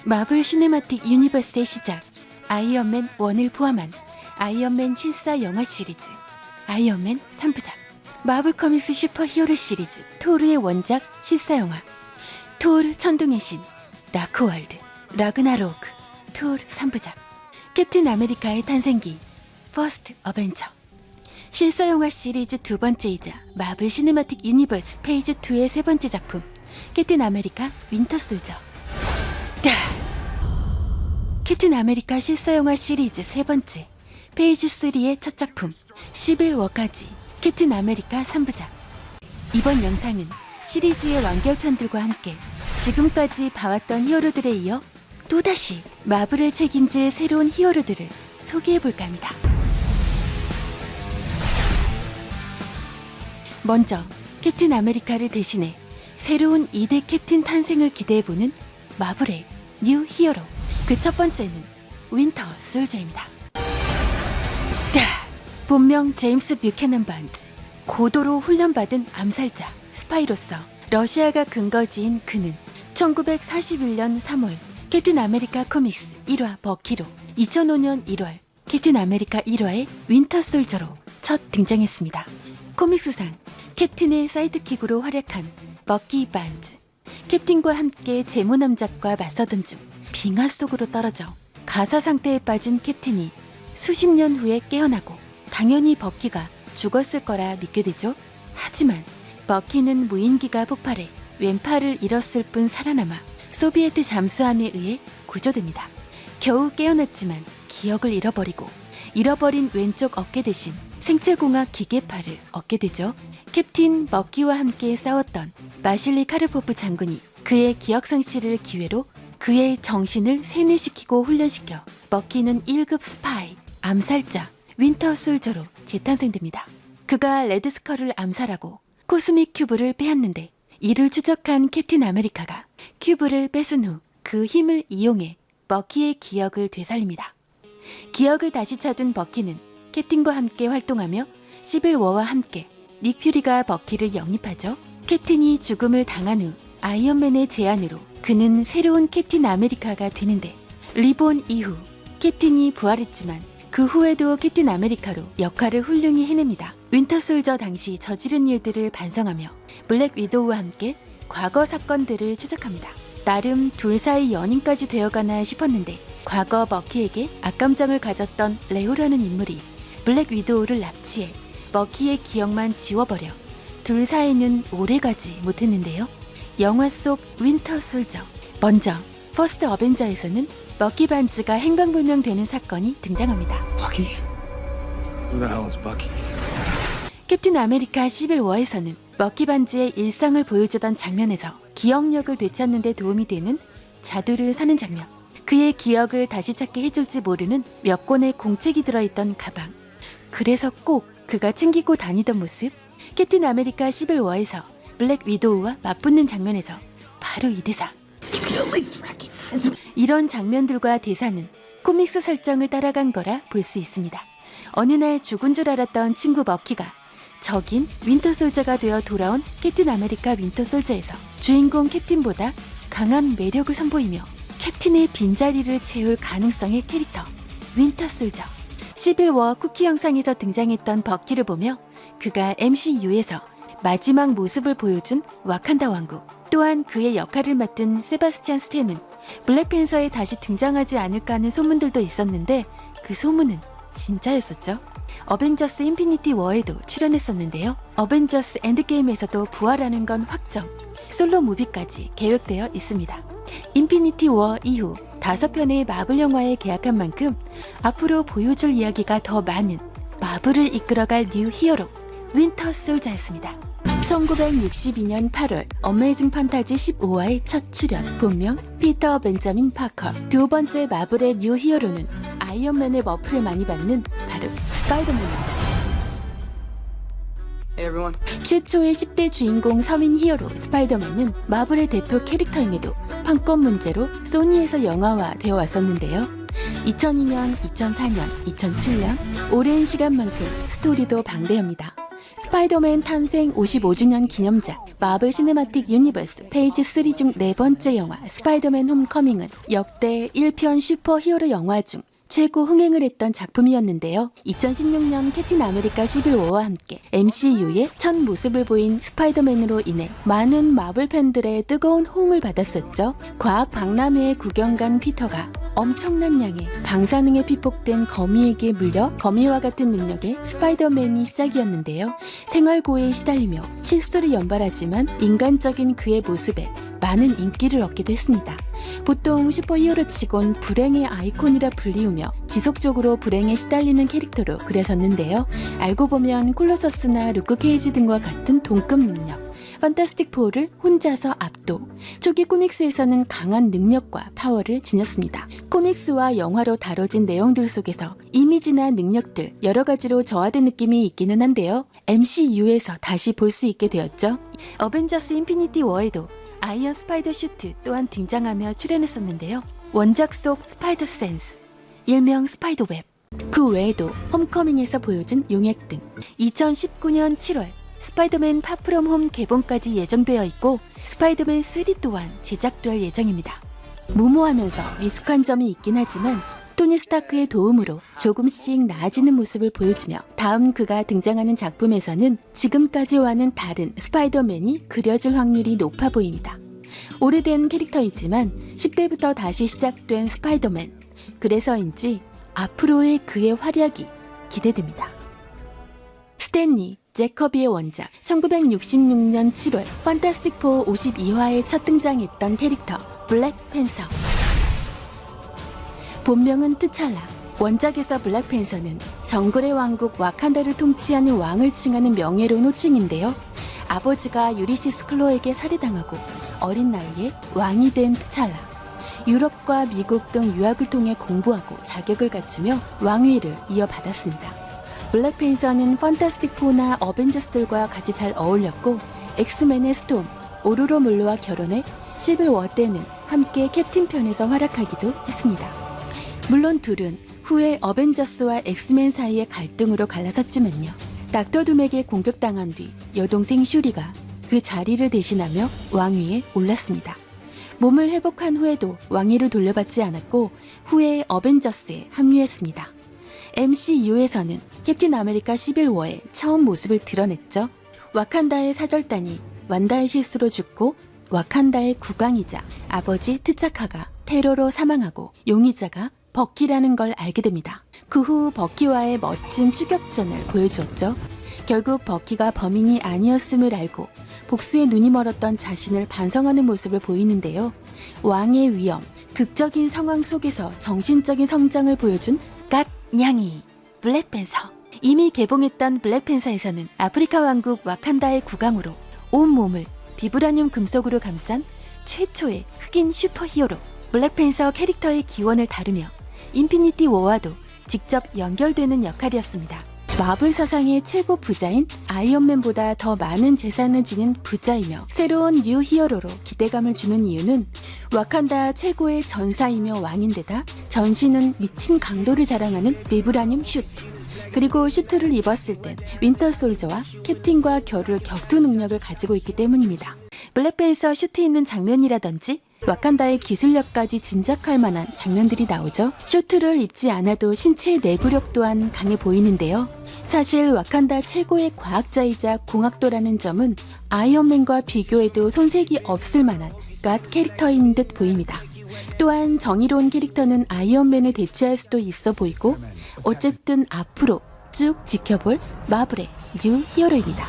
마블 시네마틱 유니버스의 시작, 아이언맨 1을 포함한 아이언맨 실사 영화 시리즈, 아이언맨 3부작, 마블 코믹스 슈퍼 히어로 시리즈 토르의 원작 실사 영화, 토르 천둥의 신, 다크월드, 라그나로크, 토르 3부작, 캡틴 아메리카의 탄생기, 퍼스트 어벤져, 실사 영화 시리즈 두 번째이자 마블 시네마틱 유니버스 페이지 2의 세 번째 작품, 캡틴 아메리카 윈터 솔저. 캡틴 아메리카 실사 영화 시리즈 세 번째, 페이지 3의 첫 작품, 시빌 워까지 캡틴 아메리카 3부작. 이번 영상은 시리즈의 완결편들과 함께 지금까지 봐왔던 히어로들에 이어 또다시 마블을 책임질 새로운 히어로들을 소개해볼까 합니다. 먼저 캡틴 아메리카를 대신해 새로운 2대 캡틴 탄생을 기대해보는 마블의 뉴 히어로, 그 첫 번째는 윈터 솔저입니다. 본명 제임스 뷰캐넌 반드, 고도로 훈련받은 암살자 스파이로서 러시아가 근거지인 그는 1941년 3월 캡틴 아메리카 코믹스 1화 버키로, 2005년 1월 캡틴 아메리카 1화의 윈터 솔저로 첫 등장했습니다. 코믹스상 캡틴의 사이드킥으로 활약한 버키 반즈, 캡틴과 함께 제모남작과 맞서던 중 빙하 속으로 떨어져 가사 상태에 빠진 캡틴이 수십 년 후에 깨어나고 당연히 버키가 죽었을 거라 믿게 되죠. 하지만 버키는 무인기가 폭발해 왼팔을 잃었을 뿐 살아남아 소비에트 잠수함에 의해 구조됩니다. 겨우 깨어났지만 기억을 잃어버리고 잃어버린 왼쪽 어깨 대신 생체공학 기계팔을 얻게 되죠. 캡틴 버키와 함께 싸웠던 마실리 카르포프 장군이 그의 기억 상실을 기회로 그의 정신을 세뇌시키고 훈련시켜 버키는 1급 스파이, 암살자 윈터 솔저로 재탄생됩니다. 그가 레드스컬을 암살하고 코스믹 큐브를 빼앗는데 이를 추적한 캡틴 아메리카가 큐브를 뺏은 후 그 힘을 이용해 버키의 기억을 되살립니다. 기억을 다시 찾은 버키는 캡틴과 함께 활동하며 시빌 워와 함께 닉 퓨리가 버키를 영입하죠. 캡틴이 죽음을 당한 후 아이언맨의 제안으로 그는 새로운 캡틴 아메리카가 되는데, 리본 이후 캡틴이 부활했지만 그 후에도 캡틴 아메리카로 역할을 훌륭히 해냅니다. 윈터 솔저 당시 저지른 일들을 반성하며 블랙 위도우와 함께 과거 사건들을 추적합니다. 나름 둘 사이 연인까지 되어가나 싶었는데 과거 버키에게 악감정을 가졌던 레오라는 인물이 블랙 위도우를 납치해 버키의 기억만 지워버려 둘 사이는 오래가지 못했는데요. 영화 속 윈터 솔저, 먼저 퍼스트 어벤져에서는 버키 반즈가 행방불명되는 사건이 등장합니다. Bucky? Who the hell is Bucky? 캡틴 아메리카 시빌 워에서는 버키 반즈의 일상을 보여주던 장면에서 기억력을 되찾는 데 도움이 되는 자두를 사는 장면, 그의 기억을 다시 찾게 해줄지 모르는 몇 권의 공책이 들어있던 가방, 그래서 꼭 그가 챙기고 다니던 모습, 캡틴 아메리카 시빌 워에서 블랙 위도우와 맞붙는 장면에서 바로 이 대사. 이런 장면들과 대사는 코믹스 설정을 따라간 거라 볼 수 있습니다. 어느 날 죽은 줄 알았던 친구 버키가 적인 윈터 솔저가 되어 돌아온 캡틴 아메리카 윈터 솔저에서 주인공 캡틴보다 강한 매력을 선보이며 캡틴의 빈자리를 채울 가능성의 캐릭터 윈터 솔저. 시빌 워 쿠키 영상에서 등장했던 버키를 보며 그가 MCU에서 마지막 모습을 보여준 와칸다 왕국, 또한 그의 역할을 맡은 세바스찬 스탠은 블랙팬서에 다시 등장하지 않을까 하는 소문들도 있었는데 그 소문은 진짜였었죠. 어벤져스 인피니티 워에도 출연했었는데요. 어벤져스 엔드게임에서도 부활하는 건 확정, 솔로 무비까지 계획되어 있습니다. 인피니티 워 이후 5편의 마블 영화에 계약한 만큼 앞으로 보여줄 이야기가 더 많은 마블을 이끌어갈 뉴 히어로 윈터 솔저였습니다. 1962년 8월 어메이징 판타지 15화의 첫 출연, 본명 피터 벤자민 파커. 두 번째 마블의 뉴 히어로는 아이언맨의 머프를 많이 받는 바로 스파이더맨입니다. Hey everyone. 최초의 10대 주인공 서민 히어로 스파이더맨은 마블의 대표 캐릭터임에도 판권 문제로 소니에서 영화화 되어 왔었는데요. 2002년, 2004년, 2007년 오랜 시간만큼 스토리도 방대합니다. 스파이더맨 탄생 55주년 기념작 마블 시네마틱 유니버스 페이지 3 중 네 번째 영화 스파이더맨 홈커밍은 역대 1편 슈퍼히어로 영화 중 최고 흥행을 했던 작품이었는데요. 2016년 캡틴 아메리카 시빌워와 함께 MCU의 첫 모습을 보인 스파이더맨으로 인해 많은 마블 팬들의 뜨거운 호응을 받았었죠. 과학 박람회에 구경 간 피터가 엄청난 양의 방사능에 피폭된 거미에게 물려 거미와 같은 능력의 스파이더맨이 시작이었는데요. 생활고에 시달리며 실수를 연발하지만 인간적인 그의 모습에 많은 인기를 얻기도 했습니다. 보통 슈퍼히어로치곤 불행의 아이콘이라 불리우며 지속적으로 불행에 시달리는 캐릭터로 그려졌는데요. 알고 보면 콜로서스나 루크 케이지 등과 같은 동급 능력, 판타스틱 4를 혼자서 압도, 초기 코믹스에서는 강한 능력과 파워를 지녔습니다. 코믹스와 영화로 다뤄진 내용들 속에서 이미지나 능력들 여러 가지로 저하된 느낌이 있기는 한데요. MCU에서 다시 볼 수 있게 되었죠. 어벤져스 인피니티 워에도 아이언 스파이더 슈트 또한 등장하며 출연했었는데요. 원작 속 스파이더 센스, 일명 스파이더 웹, 그 외에도 홈커밍에서 보여준 용액 등 2019년 7월 스파이더맨 파프롬 홈 개봉까지 예정되어 있고 스파이더맨 3 또한 제작될 예정입니다. 무모하면서 미숙한 점이 있긴 하지만 토니 스타크의 도움으로 조금씩 나아지는 모습을 보여주며 다음 그가 등장하는 작품에서는 지금까지와는 다른 스파이더맨이 그려질 확률이 높아 보입니다. 오래된 캐릭터이지만 10대부터 다시 시작된 스파이더맨, 그래서인지 앞으로의 그의 활약이 기대됩니다. 스탠리 제커비의 원작 1966년 7월 판타스틱 4 52화에 첫 등장했던 캐릭터 블랙팬서. 본명은 트찰라. 원작에서 블랙팬서는 정글의 왕국 와칸다를 통치하는 왕을 칭하는 명예로운 호칭인데요. 아버지가 유리시스 클로에게 살해당하고 어린 나이에 왕이 된 트찰라. 유럽과 미국 등 유학을 통해 공부하고 자격을 갖추며 왕위를 이어받았습니다. 블랙팬서는 판타스틱 4나 어벤져스들과 같이 잘 어울렸고 엑스맨의 스톰, 오로로 물로와 결혼해 시빌워 때는 함께 캡틴 편에서 활약하기도 했습니다. 물론 둘은 후에 어벤져스와 엑스맨 사이의 갈등으로 갈라섰지만요. 닥터 둠에게 공격당한 뒤 여동생 슈리가 그 자리를 대신하며 왕위에 올랐습니다. 몸을 회복한 후에도 왕위를 돌려받지 않았고 후에 어벤져스에 합류했습니다. MCU에서는 캡틴 아메리카 시빌워의 처음 모습을 드러냈죠. 와칸다의 사절단이 완다의 실수로 죽고 와칸다의 국왕이자 아버지 트차카가 테러로 사망하고 용의자가 버키라는 걸 알게 됩니다. 그 후 버키와의 멋진 추격전을 보여주었죠. 결국 버키가 범인이 아니었음을 알고 복수에 눈이 멀었던 자신을 반성하는 모습을 보이는데요. 왕의 위험, 극적인 상황 속에서 정신적인 성장을 보여준 갓냥이 블랙팬서. 이미 개봉했던 블랙팬서에서는 아프리카 왕국 와칸다의 국왕으로 온 몸을 비브라늄 금속으로 감싼 최초의 흑인 슈퍼히어로 블랙팬서 캐릭터의 기원을 다루며 인피니티 워와도 직접 연결되는 역할이었습니다. 마블 사상의 최고 부자인 아이언맨보다 더 많은 재산을 지닌 부자이며 새로운 뉴 히어로로 기대감을 주는 이유는 와칸다 최고의 전사이며 왕인데다 전신은 미친 강도를 자랑하는 비브라늄 슈트, 그리고 슈트를 입었을 땐 윈터 솔저와 캡틴과 겨룰 격투 능력을 가지고 있기 때문입니다. 블랙팬서 슈트 입는 장면이라든지 와칸다의 기술력까지 짐작할 만한 장면들이 나오죠. 슈트를 입지 않아도 신체의 내구력 또한 강해 보이는데요. 사실 와칸다 최고의 과학자이자 공학도라는 점은 아이언맨과 비교해도 손색이 없을 만한 갓 캐릭터인 듯 보입니다. 또한 정의로운 캐릭터는 아이언맨을 대체할 수도 있어 보이고 어쨌든 앞으로 쭉 지켜볼 마블의 뉴 히어로입니다.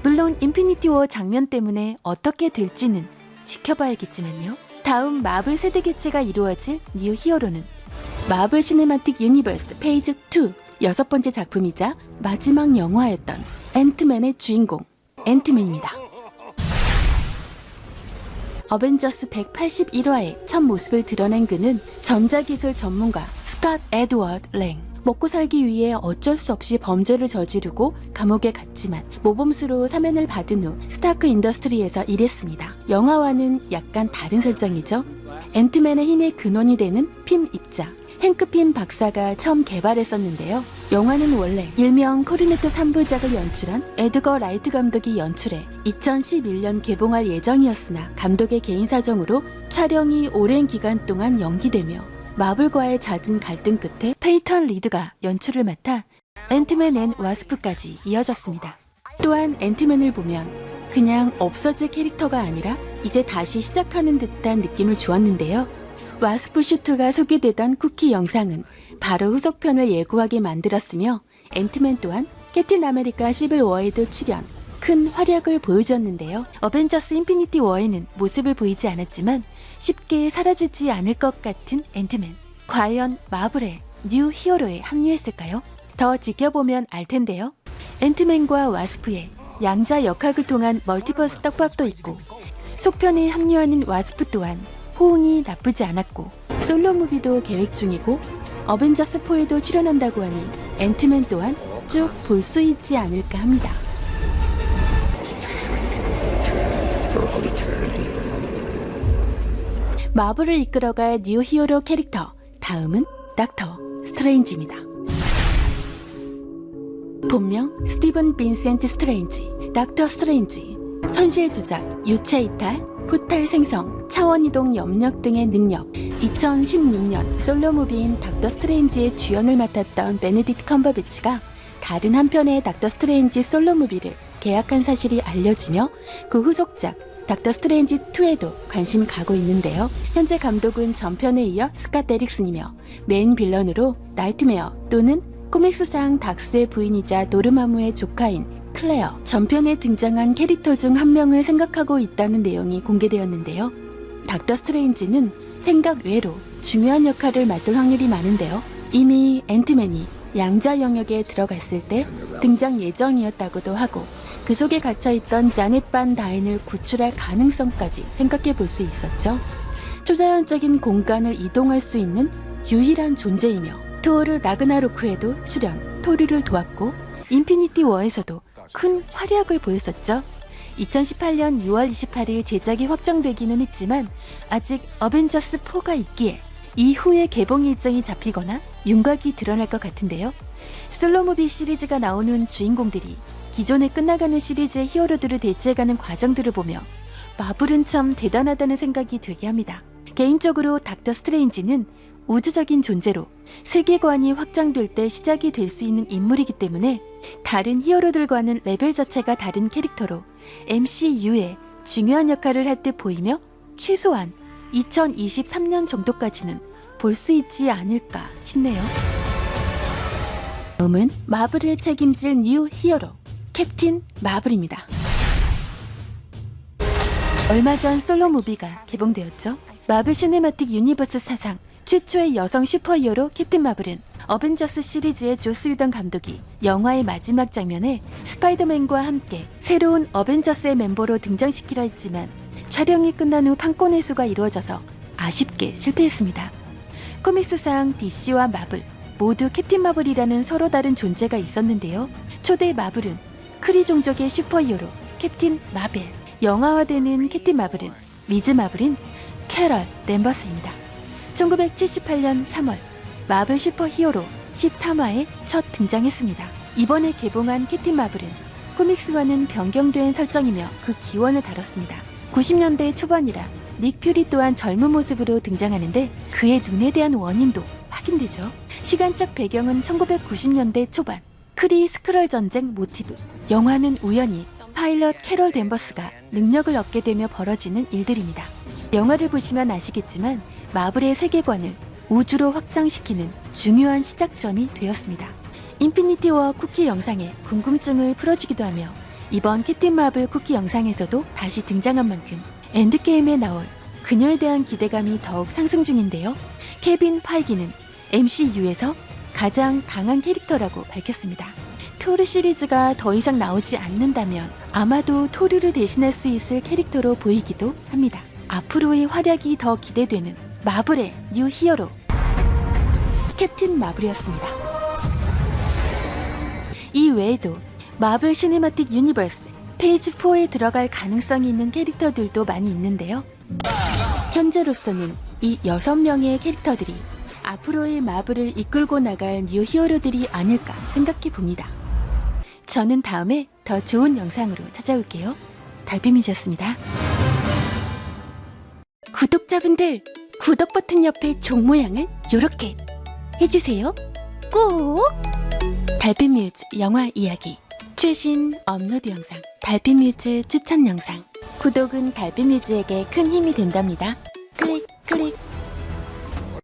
물론 인피니티 워 장면 때문에 어떻게 될지는 지켜봐야겠지만요. 다음 마블 세대 교체가 이루어질 뉴 히어로는 마블 시네마틱 유니버스 페이지 2 여섯 번째 작품이자 마지막 영화였던 앤트맨의 주인공 앤트맨입니다. 어벤져스 181화의 첫 모습을 드러낸 그는 전자기술 전문가 스캇 에드워드 랭. 먹고 살기 위해 어쩔 수 없이 범죄를 저지르고 감옥에 갔지만 모범수로 사면을 받은 후 스타크 인더스트리에서 일했습니다. 영화와는 약간 다른 설정이죠. 앤트맨의 힘의 근원이 되는 핌 입자 행크 핌 박사가 처음 개발했었는데요. 영화는 원래 일명 코르네토 3부작을 연출한 에드거 라이트 감독이 연출해 2011년 개봉할 예정이었으나 감독의 개인 사정으로 촬영이 오랜 기간 동안 연기되며 마블과의 잦은 갈등 끝에 페이턴 리드가 연출을 맡아 앤트맨 앤 와스프까지 이어졌습니다. 또한 앤트맨을 보면 그냥 없어질 캐릭터가 아니라 이제 다시 시작하는 듯한 느낌을 주었는데요. 와스프 슈트가 소개되던 쿠키 영상은 바로 후속편을 예고하게 만들었으며 앤트맨 또한 캡틴 아메리카 시빌 워에도 출연, 큰 활약을 보여주었는데요. 어벤져스 인피니티 워에는 모습을 보이지 않았지만 쉽게 사라지지 않을 것 같은 앤트맨. 과연 마블의 뉴 히어로에 합류했을까요? 더 지켜보면 알 텐데요. 앤트맨과 와스프의 양자 역학을 통한 멀티버스 떡밥도 있고 속편에 합류하는 와스프 또한 호응이 나쁘지 않았고 솔로 무비도 계획 중이고 어벤져스 4에도 출연한다고 하니 앤트맨 또한 쭉 볼 수 있지 않을까 합니다. 마블을 이끌어갈 뉴 히어로 캐릭터, 다음은 닥터 스트레인지입니다. 본명 스티븐 빈센트 스트레인지, 닥터 스트레인지. 현실 조작, 유체 이탈, 포탈 생성, 차원이동 염력 등의 능력. 2016년 솔로 무비인 닥터 스트레인지의 주연을 맡았던 베네딕트 컴버배치가 다른 한편의 닥터 스트레인지 솔로 무비를 계약한 사실이 알려지며 그 후속작 닥터 스트레인지 2에도 관심을 가고 있는데요. 현재 감독은 전편에 이어 스캇 데릭슨이며 메인 빌런으로 나이트메어 또는 코믹스상 닥스의 부인이자 도르마무의 조카인 클레어, 전편에 등장한 캐릭터 중 한 명을 생각하고 있다는 내용이 공개되었는데요. 닥터 스트레인지는 생각 외로 중요한 역할을 맡을 확률이 많은데요. 이미 앤트맨이 양자 영역에 들어갔을 때 등장 예정이었다고도 하고 그 속에 갇혀있던 자넷 반 다인을 구출할 가능성까지 생각해 볼 수 있었죠. 초자연적인 공간을 이동할 수 있는 유일한 존재이며 토르 라그나로크에도 출연, 토르를 도왔고 인피니티 워에서도 큰 활약을 보였었죠. 2018년 6월 28일 제작이 확정되기는 했지만 아직 어벤져스 4가 있기에 이후에 개봉 일정이 잡히거나 윤곽이 드러날 것 같은데요. 솔로무비 시리즈가 나오는 주인공들이 기존에 끝나가는 시리즈의 히어로들을 대체해가는 과정들을 보며 마블은 참 대단하다는 생각이 들게 합니다. 개인적으로 닥터 스트레인지는 우주적인 존재로 세계관이 확장될 때 시작이 될 수 있는 인물이기 때문에 다른 히어로들과는 레벨 자체가 다른 캐릭터로 MCU에 중요한 역할을 할 듯 보이며 최소한 2023년 정도까지는 볼 수 있지 않을까 싶네요. 다음은 마블을 책임질 뉴 히어로 캡틴 마블입니다. 얼마 전 솔로 무비가 개봉되었죠. 마블 시네마틱 유니버스 사상 최초의 여성 슈퍼히어로 캡틴 마블은 어벤져스 시리즈의 조스 휘던 감독이 영화의 마지막 장면에 스파이더맨과 함께 새로운 어벤져스의 멤버로 등장시키려 했지만 촬영이 끝난 후 판권 회수가 이루어져서 아쉽게 실패했습니다. 코믹스상 DC와 마블 모두 캡틴 마블이라는 서로 다른 존재가 있었는데요. 초대 마블은 크리 종족의 슈퍼히어로 캡틴 마벨, 영화화되는 캡틴 마블은 미즈 마블인 캐럴 댄버스입니다. 1978년 3월 마블 슈퍼히어로 13화에 첫 등장했습니다. 이번에 개봉한 캡틴 마블은 코믹스와는 변경된 설정이며 그 기원을 다뤘습니다. 90년대 초반이라 닉 퓨리 또한 젊은 모습으로 등장하는데 그의 눈에 대한 원인도 확인되죠. 시간적 배경은 1990년대 초반 크리 스크럴 전쟁 모티브. 영화는 우연히 파일럿 캐럴 댄버스가 능력을 얻게 되며 벌어지는 일들입니다. 영화를 보시면 아시겠지만 마블의 세계관을 우주로 확장시키는 중요한 시작점이 되었습니다. 인피니티 워 쿠키 영상에 궁금증을 풀어주기도 하며 이번 캡틴 마블 쿠키 영상에서도 다시 등장한 만큼 엔드게임에 나올 그녀에 대한 기대감이 더욱 상승 중인데요. 케빈 파이기는 MCU에서 가장 강한 캐릭터라고 밝혔습니다. 토르 시리즈가 더 이상 나오지 않는다면 아마도 토르를 대신할 수 있을 캐릭터로 보이기도 합니다. 앞으로의 활약이 더 기대되는 마블의 뉴 히어로 캡틴 마블이었습니다. 이 외에도 마블 시네마틱 유니버스 페이지 4에 들어갈 가능성이 있는 캐릭터들도 많이 있는데요. 현재로서는 이 6명의 캐릭터들이 앞으로의 마블을 이끌고 나갈 뉴 히어로들이 아닐까 생각해 봅니다. 저는 다음에 더 좋은 영상으로 찾아올게요. 달빛뮤즈였습니다. 구독자분들, 구독 버튼 옆에 종 모양을 요렇게 해주세요. 꼭! 달빛뮤즈 영화 이야기, 최신 업로드 영상, 달빛뮤즈 추천 영상. 구독은 달빛뮤즈에게 큰 힘이 된답니다.